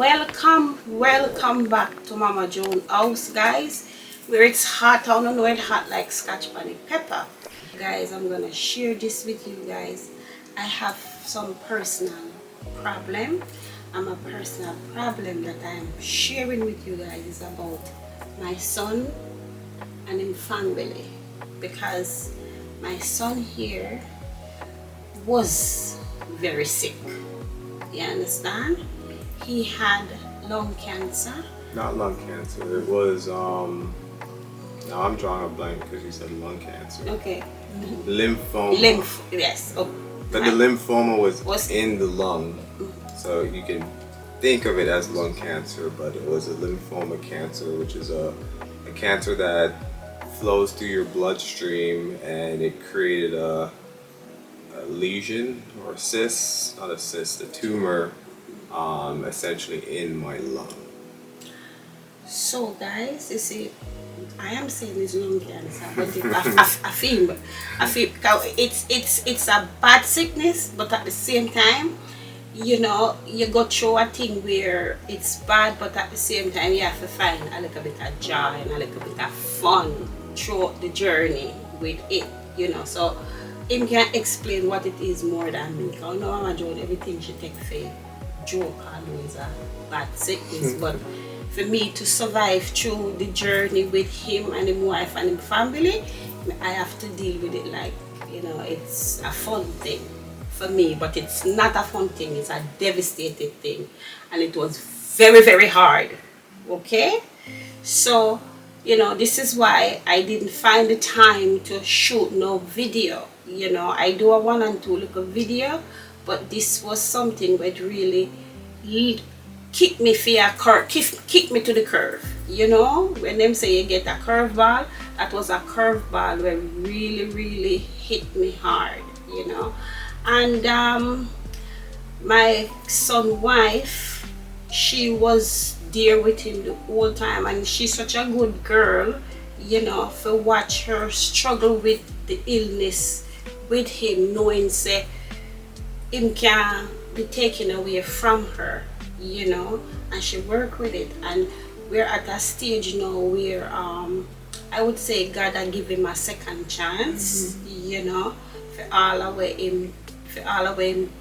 welcome back to Mama Joan house, guys, where it's hot. I don't know, it's hot like Scotch bunny pepper. Guys, I'm gonna share this with you guys. I have some personal problem. A personal problem that I'm sharing with you guys is about my son and his family, because my son here was very sick. You understand? He had lung cancer. Not lung cancer. It was now I'm drawing a blank because you said lung cancer. Okay. Lymphoma. Yes. Oh, but the lymphoma was in the lung, so you can think of it as lung cancer, but it was a lymphoma cancer, which is a cancer that flows through your bloodstream, and it created a lesion or a cyst, not a cyst, a tumor, essentially in my lung. So guys, you see, I am saying it's lung cancer, but I feel it's a bad sickness, but at the same time, you know, you go through a thing where it's bad, but at the same time you have to find a little bit of joy and a little bit of fun throughout the journey with it, you know. So him can explain what it is more than me. I know Mama Joan, everything she take for joke always a bad sickness, but for me to survive through the journey with him and his wife and his family, I have to deal with it like, you know, it's a fun thing for me, but it's not a fun thing, it's a devastating thing, and it was very, very hard. Okay, so you know, this is why I didn't find the time to shoot no video. You know, I do a 1 and 2 little video, but this was something that really kick me to the curve. You know, when them say you get a curveball, that was a curveball where really, really hit me hard. You know, and my son's wife, she was there with him the whole time, and she's such a good girl, you know, to watch her struggle with the illness with him, knowing say him can be taken away from her, you know, and she worked with it. And we're at a stage now where I would say God had give him a second chance, you know, for all the way him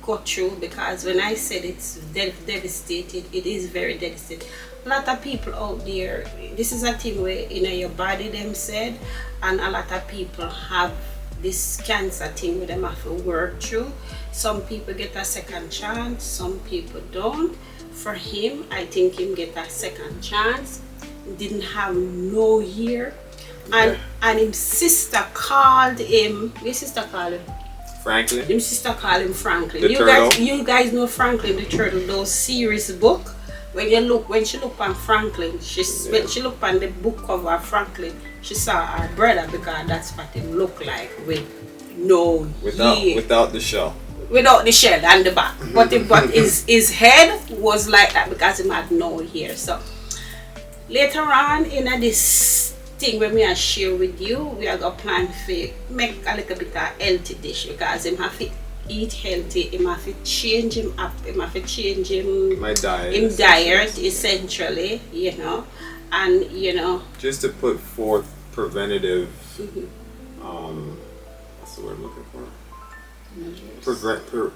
go through, because when I said it's devastated, it is very devastated. A lot of people out there, this is a thing where, you know, your body them said, and a lot of people have this cancer thing where them have to work through. Some people get a second chance, some people don't. For him, I think him get a second chance. Didn't have no year, and his sister called him. His sister called him Franklin. His sister called him Franklin. The you guys know Franklin the Turtle, those series book. When she looked on Franklin, when she looked on the book cover of Franklin, she saw her brother, because that's what he looked like with no without the shell. Without the shell and the back. But his head was like that because he had no hair. So later on in this thing when we share with you, we are going to plan to make a little bit of healthy dish, because him have to eat healthy, him have to change him up, him have to change him my diet, essentially, you know, and you know, just to put forth preventative what's the word I'm looking for?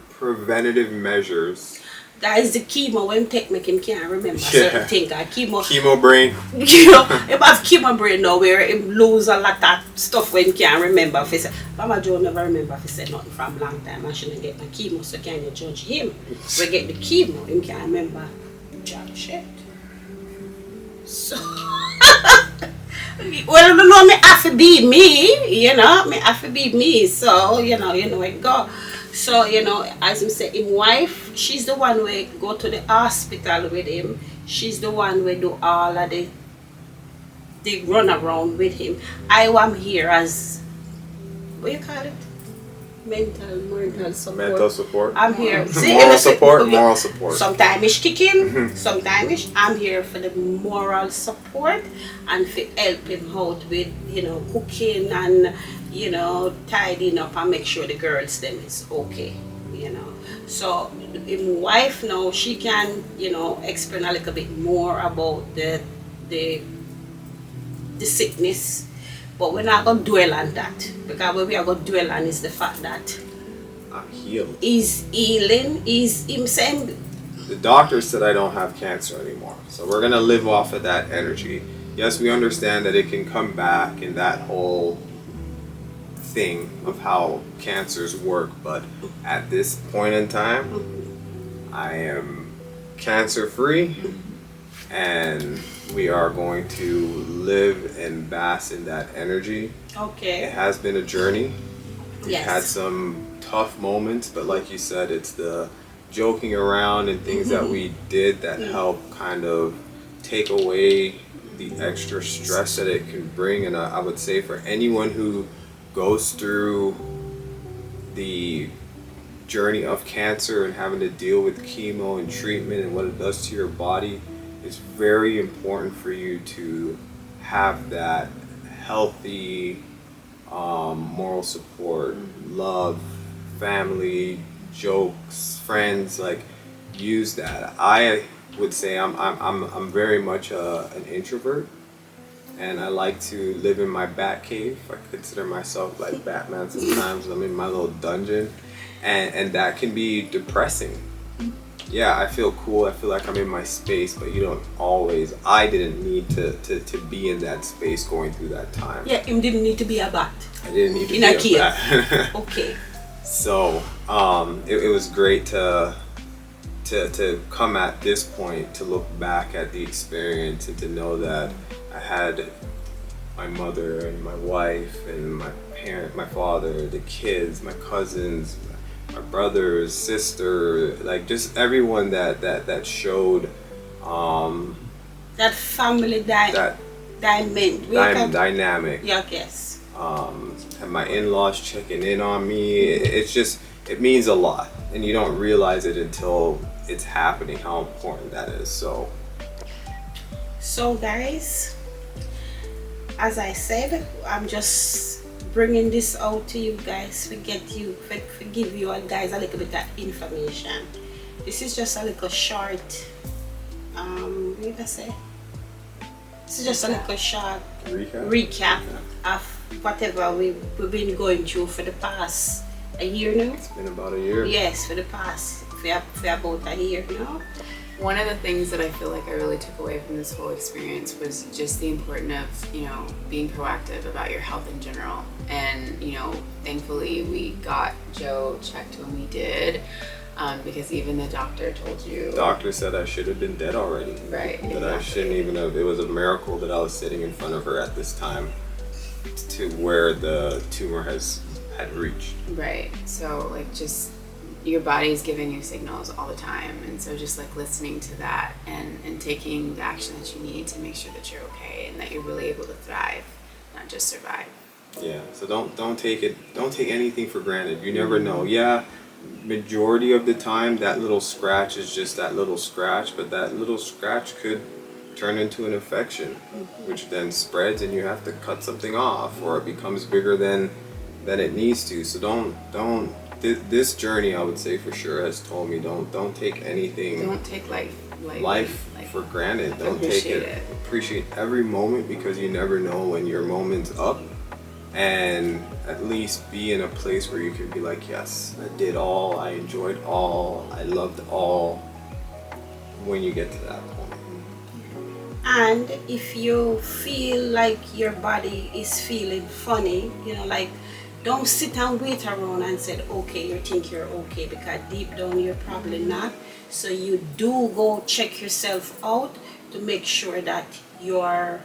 Preventative measures. Guys, the chemo when take make him can't remember certain things. Chemo brain. You know, him have chemo brain now where him lose a lot of stuff when he can't remember. If he say, Mama Joan never remember if he said nothing from a long time. I shouldn't get the chemo, so can you judge him? We get the chemo, him can't remember jack shit. So well, you know, me have to be me, you know, me have to be me. So, you know it go. So, you know, as him say, his wife, she's the one who go to the hospital with him. She's the one who do all of the run around with him. I am here as, what you call it? Mental support. I'm here. See, moral support. Sometimes it's kicking, sometimes I'm here for the moral support and for help him out with, you know, cooking and, you know, tidying up and make sure the girls them is okay. you know. So my wife now, she can, you know, explain a little bit more about the sickness, but we're not gonna dwell on that, because what we are gonna dwell on is the fact that I'm healed. He's healing. He's him saying. The doctor said I don't have cancer anymore, so we're gonna live off of that energy. Yes, we understand that it can come back and that whole thing of how cancers work, but at this point in time, I am cancer free, and we are going to live and bask in that energy. Okay. It has been a journey. We've Yes. had some tough moments, but like you said, it's the joking around and things that we did that help kind of take away the extra stress that it can bring. And I would say for anyone who goes through the journey of cancer and having to deal with chemo and treatment and what it does to your body, it's very important for you to have that healthy moral support, love, family, jokes, friends. Like, use that. I would say I'm very much an introvert, and I like to live in my bat cave. I consider myself like Batman sometimes. I'm in my little dungeon, and that can be depressing. Yeah, I feel cool. I feel like I'm in my space, but you don't always. I didn't need to be in that space going through that time. Yeah, him didn't need to be a bat. I didn't need to In be a a cave. bat. Okay. So it was great to come at this point, to look back at the experience and to know that I had my mother and my wife and my parent, my father, the kids, my cousins, my brothers, sister, like just everyone that showed that family that dynamic. Yeah, yes. And my in-laws checking in on me. It means a lot, and you don't realize it until it's happening, how important that is. So guys, as I said, I'm just bringing this out to you guys to give you guys a little bit of information. This is just a little short what did I say? This is just a little short recap of whatever we've been going through for the past a year now. It's been about a year. Yes, for about a year now. One of the things that I feel like I really took away from this whole experience was just the importance of, you know, being proactive about your health in general. And, you know, thankfully we got Joe checked when we did, because even the doctor told you. The doctor said I should have been dead already. Right. That exactly. I shouldn't even have. It was a miracle that I was sitting in front of her at this time, to where the tumor had reached. Right. So like, just your body's giving you signals all the time, and so just like listening to that and taking the action that you need to make sure that you're okay and that you're really able to thrive, not just survive. Yeah. So don't take anything for granted. You never know. Yeah. Majority of the time that little scratch is just that little scratch, but that little scratch could turn into an infection, which then spreads and you have to cut something off, or it becomes bigger than it needs to. So don't this journey, I would say for sure, has told me don't take anything. Don't take life for granted. Don't take appreciate it. it. Appreciate every moment, because you never know when your moment's up. And at least be in a place where you can be like, yes, I did all, I enjoyed all, I loved all, when you get to that point. And if you feel like your body is feeling funny, you know, like, don't sit and wait around and say, okay, you think you're okay, because deep down you're probably not. So you do go check yourself out to make sure that you're,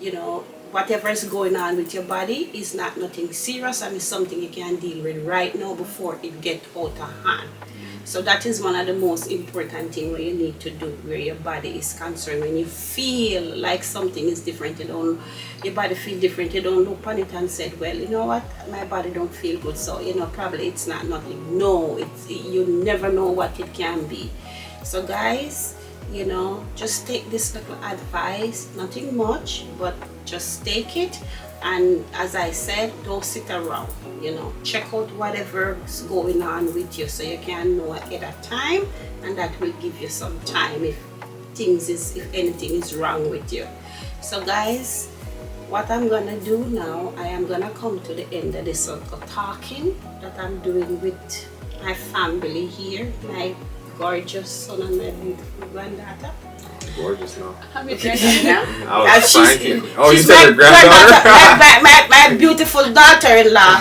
you know, whatever is going on with your body is not nothing serious, and it's something you can deal with right now before it gets out of hand. So that is one of the most important things where you need to do, where your body is concerned. When you feel like something is different, your body feel different, you don't look on it and say, well, you know what, my body don't feel good, so, you know, probably it's not nothing. No, you never know what it can be. So guys, you know, just take this little advice, nothing much, but just take it. And as I said, don't sit around, you know, check out whatever's going on with you so you can know ahead of time, and that will give you some time if anything is wrong with you. So guys, what I'm gonna do now, I am gonna come to the end of this circle talking that I'm doing with my family here, my gorgeous son and my beautiful granddaughter. Gorgeous now. I'm your granddaughter now. I was thinking. Oh, you she's said her granddaughter? my beautiful daughter-in-law.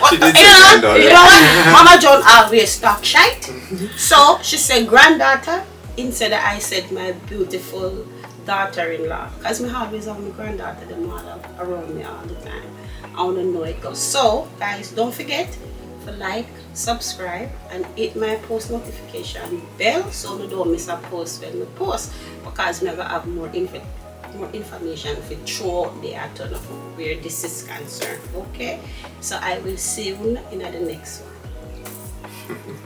She did say granddaughter. You know what? Mama Joan always talk shite. So she said granddaughter instead of I said my beautiful daughter-in-law. Because me always have my granddaughter, the mother around me all the time. I want to know it goes. So guys, don't forget to like, subscribe, and hit my post notification bell so you don't miss a post when we post, because we never have more information if it throughout the afternoon where this is concerned. Okay, so I will see you in the next one.